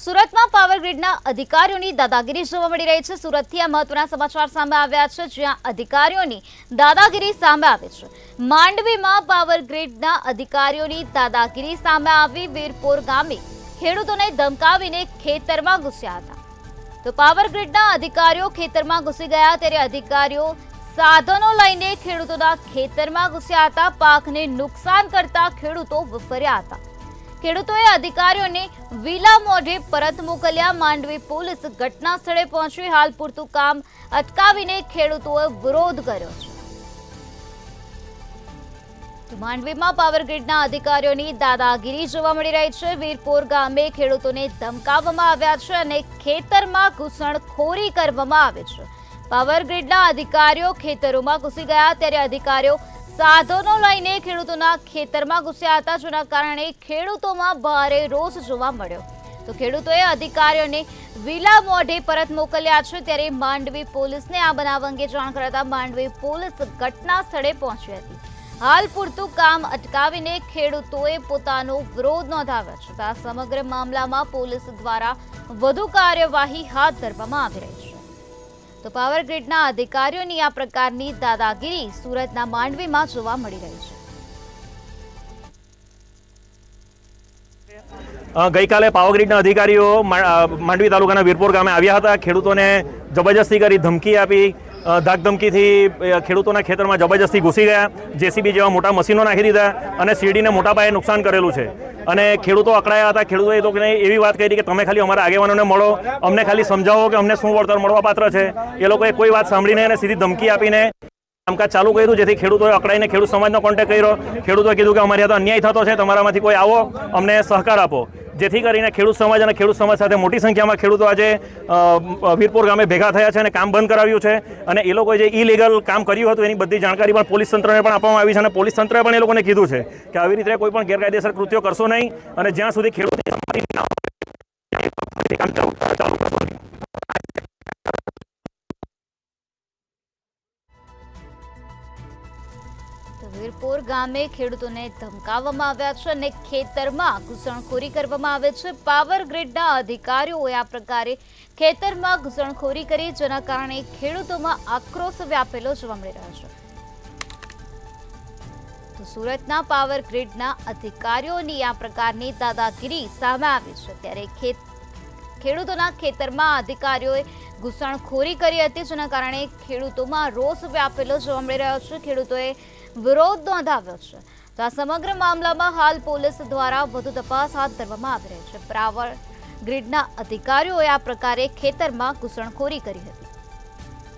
સુરતમાં પાવર ગ્રીડના અધિકારીઓની દાદાગીરી જોવા મળી રહી છે। સુરતથી આ મહત્વના સમાચાર સામે આવ્યા છે, જ્યાં અધિકારીઓની દાદાગીરી સામે આવી છે। માંડવીમાં પાવર ગ્રીડના અધિકારીઓની દાદાગીરી સામે આવી। વીરપોર ગામે ખેડૂતોને ધમકાવીને ખેતરમાં ઘૂસ્યા હતા। તો પાવર ગ્રીડના અધિકારીઓ ખેતરમાં ઘૂસી ગયા, ત્યારે અધિકારીઓ સાધનો લઈને ખેડૂતોના ખેતરમાં ઘૂસ્યા હતા। પાકને નુકસાન કરતા ખેડૂતો વફર્યા હતા। ખેડૂતોએ અધિકારીઓને વિલા મોઢે પરત મોકલ્યા। માંડવી પોલીસ ઘટના સ્થળે પહોંચી હાલ પૂરતું કામ અટકાવીને ખેડૂતોએ વિરોધ કર્યો છે। માંડવીમાં પાવર ગ્રીડના અધિકારીઓની દાદાગીરી જોવા મળી રહી છે। વીરપોર ગામે ખેડૂતોને ધમકાવવામાં આવ્યા છે અને ખેતરમાં ઘૂસણખોરી કરવામાં આવે છે। પાવર ગ્રીડના અધિકારીઓ ખેતરોમાં ઘૂસી ગયા, ત્યારે અધિકારીઓ સાધનો લઈને ખેડૂતોના ખેતરમાં ઘૂસ્યા હતા, જેના કારણે ખેડૂતોમાં ભારે રોષ જોવા મળ્યો। તો ખેડૂતોએ અધિકારીઓને વિલા મોઢે પરત મોકલ્યા છે। ત્યારે માંડવી પોલીસને આ બનાવ અંગે જાણ કરાતા માંડવી પોલીસ ઘટના સ્થળે પહોંચી હતી। હાલ પૂરતું કામ અટકાવીને ખેડૂતોએ પોતાનો વિરોધ નોંધાવ્યો છે। તો આ સમગ્ર મામલામાં પોલીસ દ્વારા વધુ કાર્યવાહી હાથ ધરવામાં આવી રહી છે। તો પાવર ગ્રીડના અધિકારીઓની આ પ્રકારની દાદાગીરી સુરતના માંડવીમાં જોવા મળી રહી છે। ગઈકાલે પાવર ગ્રીડના અધિકારીઓ માંડવી તાલુકાના વીરપોર ગામે આવ્યા હતા। ખેડૂતોને જબરજસ્તી કરી ધમકી આપી, ધાકધમકીથી ખેડૂતોના ખેતરમાં જબરજસ્તી ઘૂસી ગયા। જેસીબી જેવા મોટા મશીનો નાખી દીધા અને શેરડીને મોટા પાયે નુકસાન કરેલું છે અને ખેડૂતો અકળાયા હતા। ખેડૂતોએ તો એવી વાત કરી કે તમે ખાલી અમારા આગેવાનોને મળો, અમને ખાલી સમજાવો કે અમને શું વળતર મળવા પાત્ર છે। એ લોકોએ કોઈ વાત સાંભળીને અને સીધી ધમકી આપીને કામકાજ ચાલુ કર્યું, જેથી ખેડૂતોએ અકળાઈને ખેડૂત સમાજનો કોન્ટેક્ટ કર્યો। ખેડૂતોએ કીધું કે અમારી હાથે અન્યાય થતો છે, તમારામાંથી કોઈ આવો, અમને સહકાર આપો। જેથી કરીને ખેડૂત સમાજ અને ખેડૂત સમાજ સાથે મોટી સંખ્યામાં ખેડૂતો આજે વીરપોર ગામે ભેગા થયા છે અને કામ બંધ કરાવ્યું છે। અને એ લોકોએ જે ઇલીગલ કામ કર્યું હતું એની બધી જાણકારી પણ પોલીસ તંત્રને પણ આપવામાં આવી છે અને પોલીસ તંત્રએ પણ એ લોકોને કીધું છે કે આવી રીતે કોઈ પણ ગેરકાયદેસર કૃત્યો કરશો નહીં અને જ્યાં સુધી ખેડૂતની સંમતિ ના હોય કામ ચાલુ કરશો નહીં। વીરપોર ગામે ખેડૂતોને ધમકાવવામાં આવ્યા છે અને ખેતરમાં ઘૂસણખોરી કરવામાં આવે છે। પાવર ગ્રીડના અધિકારીઓએ આ પ્રકારે ખેતરમાં ઘૂસણખોરી કરી, જેના કારણે ખેડૂતોમાં આક્રોશ વ્યાપેલો જોવા મળી રહ્યો છે। તો સુરતના પાવર ગ્રીડના અધિકારીઓની આ પ્રકારની દાદાગીરી સામે આવી છે। ત્યારે ખેડૂતોના ખેતરમાં અધિકારીઓએ ઘૂસણખોરી કરી હતી, જેના કારણે ખેડૂતોમાં રોષ વ્યાપેલો જોવા મળી રહ્યો છે। ખેડૂતોએ વિરોધ નોંધાવ્યો છે। તો આ સમગ્ર મામલામાં હાલ પોલીસ દ્વારા વધુ તપાસ હાથ ધરવામાં આવી રહી છે। પાવર ગ્રીડના અધિકારીઓએ આ પ્રકારે ખેતરમાં ઘૂસણખોરી કરી હતી।